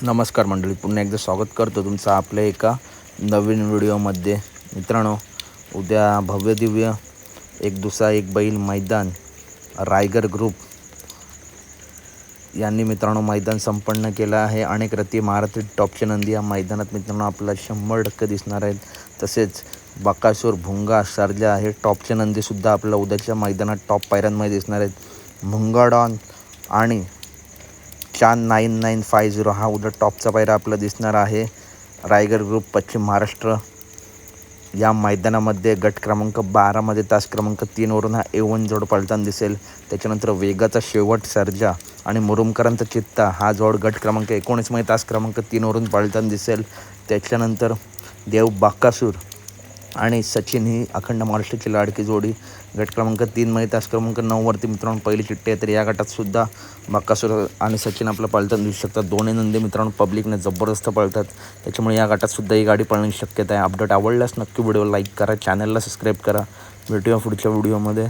नमस्कार मंडळी, पुन्हा एकदा स्वागत करतो तुमचं आपल्या एका नवीन व्हिडिओमध्ये. मित्रांनो, उद्या भव्य दिव्य एक दुसरा एक बैल मैदान रायगर ग्रुप यांनी मित्रांनो मैदान संपन्न केलं आहे. अनेक रथी महारथी टॉपचे नंदी या मैदानात मित्रांनो आपल्याला 100% दिसणार आहेत. तसेच बकासूर, भुंगा, सर्जा हे टॉपचे नंदीसुद्धा आपल्याला उद्याच्या मैदानात टॉप पायऱ्यांमध्ये दिसणार आहेत. भुंगाडॉन आणि चांद 9950 हा उद्या टॉपचा पायरा आपला दिसणार आहे. रायगर ग्रुप पश्चिम महाराष्ट्र या मैदानामध्ये गट क्रमांक 12मध्ये तास क्रमांक 3वरून हा A1 जोड पळताना दिसेल. त्याच्यानंतर वेगाचा शेवट सर्जा आणि मुरुमकरांचा चित्ता हा जोड गट क्रमांक 19मध्ये तास क्रमांक 3वरून पळताना दिसेल. त्याच्यानंतर देव बकासूर आणि सचिन ही अखंड महाराष्ट्राची लाडकी जोडी गट क्रमांक 3मध्ये तास क्रमांक 9वरती मित्रांनो पहिली चिठ्ठी आहे. तर या गटात सुद्धा बकासूर आणि सचिन आपलं पळताना दिसू शकतात. दोन्ही नंदी मित्रांनो पब्लिकने जबरदस्त पळतात, त्याच्यामुळे या गटात सुद्धा ही गाडी पळण्याची शक्यता आहे. अपडेट आवडल्यास नक्की व्हिडिओ लाईक करा, चॅनलला सबस्क्राईब करा. भेटूया पुढच्या व्हिडिओमध्ये.